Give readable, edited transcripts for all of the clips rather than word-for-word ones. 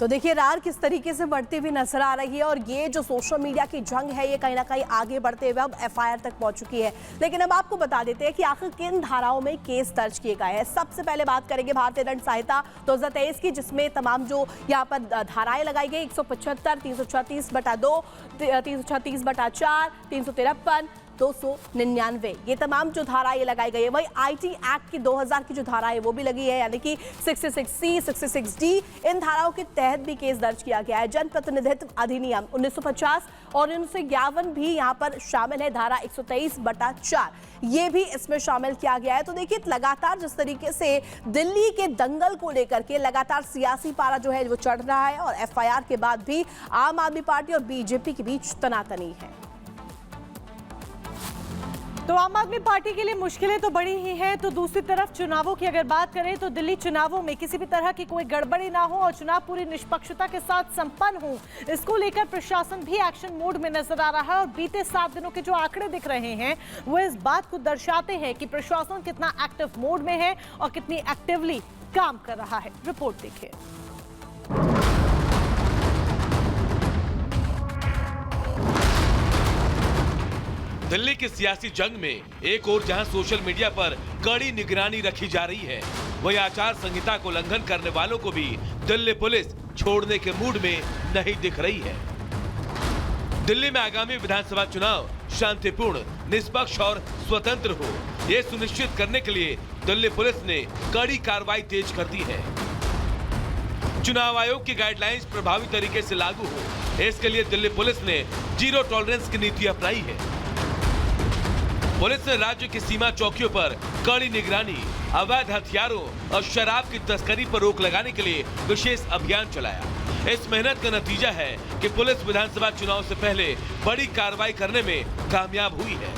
तो देखिए रार किस तरीके से बढ़ती हुई नजर आ रही है और ये जो सोशल मीडिया की जंग है ये कहीं ना कहीं आगे बढ़ते हुए अब एफआईआर तक पहुंच चुकी है। लेकिन अब आपको बता देते हैं कि आखिर किन धाराओं में केस दर्ज किए गए हैं। सबसे पहले बात करेंगे भारतीय दंड संहिता 2023 की, जिसमें तमाम जो यहाँ पर धाराएं लगाई गई 175, 336/2, 336/4, 353, 299, ये तमाम जो धारा ये लगाई गई है। वही आईटी एक्ट की 2000 की जो धारा है वो भी लगी है, यानी कि 66C, 66D, इन धाराओं के तहत भी केस दर्ज किया गया है। जनप्रतिनिधित्व अधिनियम 1950 और 1951 भी यहाँ पर शामिल है। धारा 123/4 ये भी इसमें शामिल किया गया है। तो देखिए लगातार जिस तरीके से दिल्ली के दंगल को लेकर के लगातार सियासी पारा जो है वो चढ़ रहा है और एफआईआर के बाद भी आम आदमी पार्टी और बीजेपी के बीच तनातनी है। तो आम आदमी पार्टी के लिए मुश्किलें तो बड़ी ही हैं, तो दूसरी तरफ चुनावों की अगर बात करें तो दिल्ली चुनावों में किसी भी तरह की कोई गड़बड़ी ना हो और चुनाव पूरी निष्पक्षता के साथ संपन्न हो, इसको लेकर प्रशासन भी एक्शन मोड में नजर आ रहा है। और बीते 7 दिनों के जो आंकड़े दिख रहे हैं वो इस बात को दर्शाते हैं कि प्रशासन कितना एक्टिव मोड में है और कितनी एक्टिवली काम कर रहा है। रिपोर्ट देखिए। दिल्ली की सियासी जंग में एक और जहां सोशल मीडिया पर कड़ी निगरानी रखी जा रही है, वही आचार संहिता को उल्लंघन करने वालों को भी दिल्ली पुलिस छोड़ने के मूड में नहीं दिख रही है। दिल्ली में आगामी विधानसभा चुनाव शांतिपूर्ण, निष्पक्ष और स्वतंत्र हो, ये सुनिश्चित करने के लिए दिल्ली पुलिस ने कड़ी कार्रवाई तेज कर दी है। चुनाव आयोग की गाइडलाइंस प्रभावी तरीके से लागू हो, इसके लिए दिल्ली पुलिस ने जीरो टॉलरेंस की नीति अपनाई है। पुलिस ने राज्य की सीमा चौकियों पर कड़ी निगरानी, अवैध हथियारों और शराब की तस्करी पर रोक लगाने के लिए विशेष अभियान चलाया। इस मेहनत का नतीजा है कि पुलिस विधानसभा चुनाव से पहले बड़ी कार्रवाई करने में कामयाब हुई है।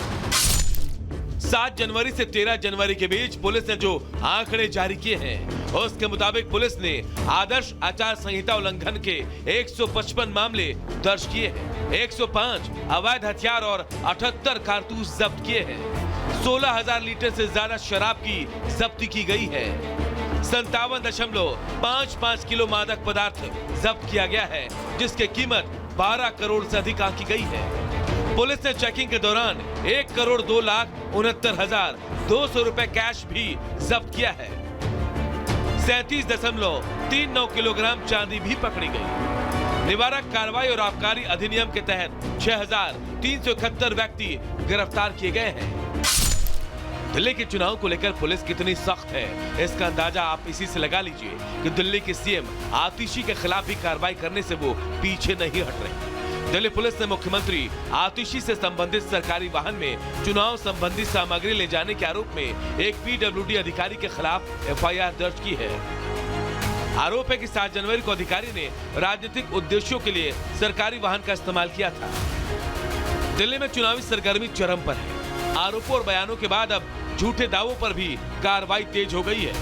7 जनवरी से 13 जनवरी के बीच पुलिस ने जो आंकड़े जारी किए हैं उसके मुताबिक पुलिस ने आदर्श आचार संहिता उल्लंघन के 155 मामले दर्ज किए हैं। 105 अवैध हथियार और 78 कारतूस जब्त किए हैं। 16,000 लीटर से ज्यादा शराब की जब्ती की गई है। 57.55 किलो मादक पदार्थ जब्त किया गया है, जिसकी कीमत 12 करोड़ से अधिक आंकी गई है। पुलिस ने चेकिंग के दौरान 1,02,69,200 रुपए कैश भी जब्त किया है। 37.39 किलोग्राम चांदी भी पकड़ी गई। निवारक कार्रवाई और आबकारी अधिनियम के तहत 6,371 व्यक्ति गिरफ्तार किए गए हैं। दिल्ली के चुनाव को लेकर पुलिस कितनी सख्त है, इसका अंदाजा आप इसी से लगा लीजिए कि दिल्ली के सीएम आतिशी के खिलाफ भी कार्रवाई करने से वो पीछे नहीं हट रहे। दिल्ली पुलिस ने मुख्यमंत्री आतिशी से संबंधित सरकारी वाहन में चुनाव संबंधी सामग्री ले जाने के आरोप में एक पीडब्ल्यूडी अधिकारी के खिलाफ एफआईआर दर्ज की है। आरोप है कि 7 जनवरी को अधिकारी ने राजनीतिक उद्देश्यों के लिए सरकारी वाहन का इस्तेमाल किया था। दिल्ली में चुनावी सरगर्मी चरम पर है। आरोपों और बयानों के बाद अब झूठे दावों पर भी कार्रवाई तेज हो गई है।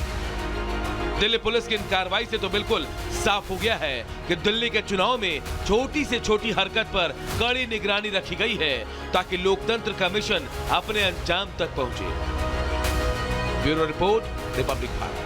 दिल्ली पुलिस की इन कार्रवाई से तो बिल्कुल साफ हो गया है कि दिल्ली के चुनाव में छोटी से छोटी हरकत पर कड़ी निगरानी रखी गई है ताकि लोकतंत्र का मिशन अपने अंजाम तक पहुंचे। Bureau report, Republic Bharat.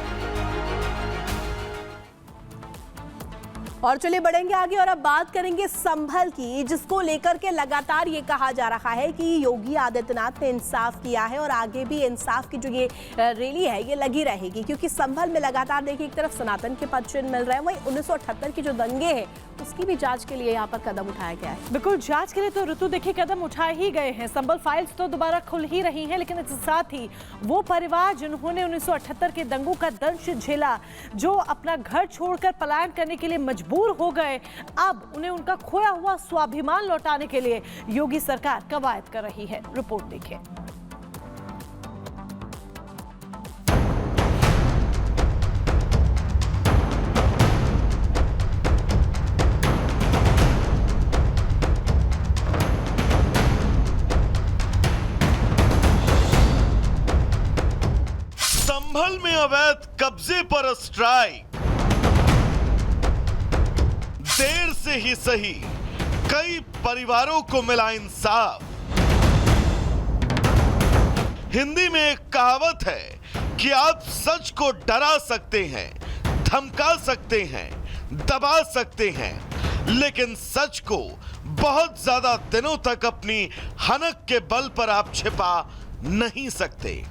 और चलिए बढ़ेंगे आगे और अब बात करेंगे संभल की, जिसको लेकर के लगातार ये कहा जा रहा है कि योगी आदित्यनाथ ने इंसाफ किया है और आगे भी इंसाफ की जो ये रैली है ये लगी रहेगी, क्योंकि संभल में लगातार देखिए एक तरफ सनातन के पद चिन्ह मिल रहे हैं, वहीं 1978 की जो दंगे हैं उसकी भी जांच के लिए यहाँ पर कदम उठाया गया है। बिल्कुल, जांच के लिए तो ऋतु देखिए कदम उठाए ही गए हैं। संभल फाइल्स तो दोबारा खुल ही रही हैं, लेकिन इसके साथ ही वो परिवार जिन्होंने 1978 के दंगों का दंश झेला, जो अपना घर छोड़कर पलायन करने के लिए मजबूर हो गए, अब उन्हें उनका खोया हुआ स्वाभिमान लौटाने के लिए योगी सरकार कवायद कर रही है। रिपोर्ट देखिए। संभल में अवैध कब्जे पर स्ट्राइक, देर से ही सही कई परिवारों को मिला इंसाफ। हिंदी में एक कहावत है कि आप सच को डरा सकते हैं, धमका सकते हैं, दबा सकते हैं, लेकिन सच को बहुत ज्यादा दिनों तक अपनी हनक के बल पर आप छिपा नहीं सकते।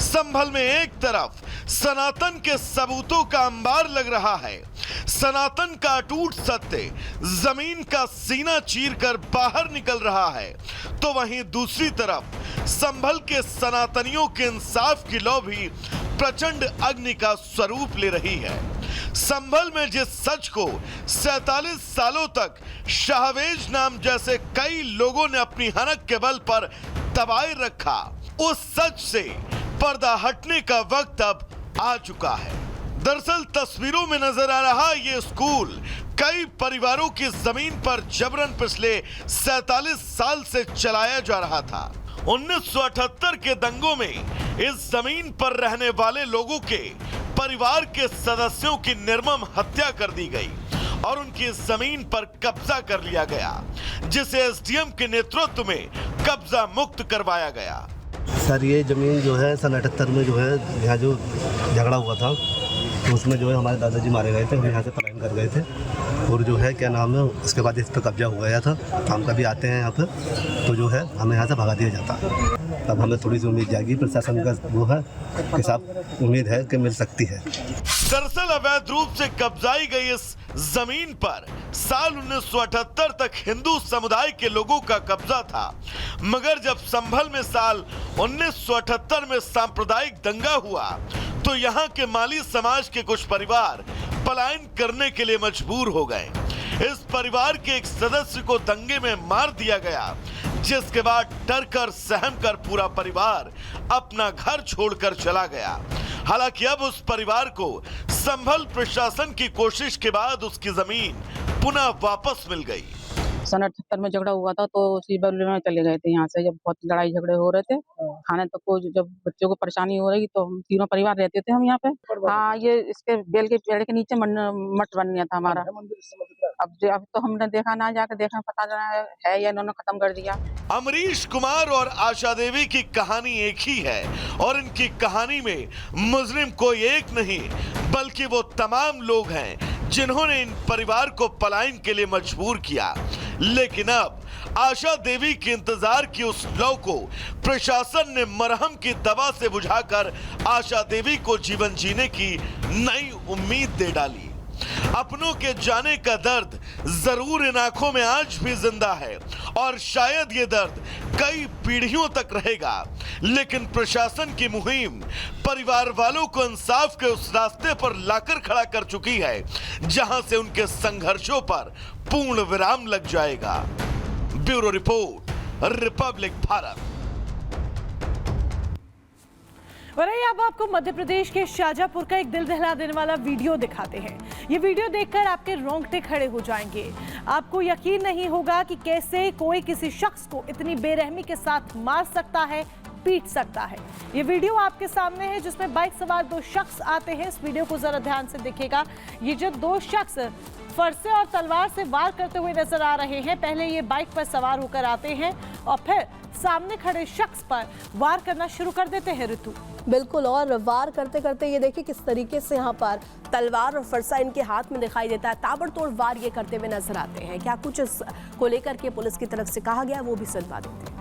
संभल में एक तरफ सनातन के सबूतों का अंबार लग रहा है, सनातन का अटूट सत्य जमीन का सीना चीरकर बाहर निकल रहा है, तो वहीं दूसरी तरफ संभल के सनातनियों के इंसाफ की लौ भी प्रचंड अग्नि का स्वरूप ले रही है। संभल में जिस सच को 47 सालों तक शाहवेज नाम जैसे कई लोगों ने अपनी हनक के बल पर दबाए रखा, उस सच से पर्दा हटने का वक्त अब आ चुका है। दरअसल तस्वीरों में नजर आ रहा ये स्कूल कई परिवारों की जमीन पर जबरन पिछले 47 साल से चलाया जा रहा था। 1978 के दंगों में इस जमीन पर रहने वाले लोगों के परिवार के सदस्यों की निर्मम हत्या कर दी गई और उनकी जमीन पर कब्जा कर लिया गया, जिसे एसडीएम के नेतृत्व में कब्जा मुक्त करवाया गया। सर ये ज़मीन जो है सन 78 में जो है यहाँ जो झगड़ा हुआ था तो उसमें जो है हमारे दादाजी मारे गए थे, हम यहाँ से पलायन कर गए थे और जो है क्या नाम है उसके बाद इस पर कब्जा हो गया था। हम कभी आते हैं यहाँ पर तो जो है हमें यहाँ से भगा दिया जाता। अब हमें थोड़ी सी उम्मीद जागी, प्रशासन का वो है कि साहब उम्मीद है कि मिल सकती है। दरअसल अवैध रूप से कब्जाई गई इस जमीन पर साल 1978 तक हिंदू समुदाय के लोगों का कब्जा था, मगर जब संभल में साल 1978 में सांप्रदायिक दंगा हुआ तो यहाँ के माली समाज के कुछ परिवार पलायन करने के लिए मजबूर हो गए। इस परिवार के एक सदस्य को दंगे में मार दिया गया, जिसके बाद डर कर सहम कर पूरा परिवार अपना घर छोड़कर चला गया। हालांकि अब उस परिवार को संभल प्रशासन की कोशिश के बाद उसकी जमीन पुनः वापस मिल गई। सन 78 में झगड़ा हुआ था तो उसी बदले में चले गए थे यहाँ से, जब बहुत लड़ाई झगड़े हो रहे थे खाने तक को, जब बच्चों को परेशानी हो रही तो हम तीनों परिवार रहते थे हम यहाँ पे। हाँ, ये इसके बेल के पेड़ के नीचे मठ बन गया था हमारा। अब तो हमने देखा ना, जाकर देखा पता है या इन्होंने खत्म कर दिया। अमरीश कुमार और आशा देवी की कहानी एक ही है और इनकी कहानी में मुजरिम कोई एक नहीं बल्कि वो तमाम लोग हैं जिन्होंने इन परिवार को पलायन के लिए मजबूर किया। लेकिन अब आशा देवी के इंतजार की उस लौ को प्रशासन ने मरहम की दवा से बुझाकर आशा देवी को जीवन जीने की नई उम्मीद दे डाली। अपनों के जाने का दर्द जरूर इन आंखों में आज भी जिंदा है और शायद ये दर्द कई पीढ़ियों तक रहेगा, लेकिन प्रशासन की मुहिम परिवार वालों को इंसाफ के उस रास्ते पर लाकर खड़ा कर चुकी है जहां से उनके संघर्षों पर पूर्ण विराम लग जाएगा। Bureau report, Republic Bharat. और अब आपको मध्य प्रदेश के शाजापुर का एक दिल दहला देने वाला वीडियो दिखाते हैं। ये वीडियो देखकर आपके रोंगटे खड़े हो जाएंगे। आपको यकीन नहीं होगा कि कैसे कोई किसी शख्स को इतनी बेरहमी के साथ मार सकता है, पीट सकता है। ये वीडियो आपके सामने है जिसमें बाइक सवार दो शख्स आते हैं। इस वीडियो को जरा ध्यान से देखिएगा। ये जो दो शख्स फरसे और तलवार से वार करते हुए नजर आ रहे हैं। पहले ये बाइक पर सवार होकर आते हैं और फिर सामने खड़े शख्स पर वार करना शुरू कर देते हैं। ऋतु, बिल्कुल, और वार करते करते ये देखिए किस तरीके से यहाँ पर तलवार और फरसा इनके हाथ में दिखाई देता है। ताबड़तोड़ वार ये करते हुए नजर आते हैं। क्या कुछ इसको लेकर के पुलिस की तरफ से कहा गया वो भी सुनवा देते हैं।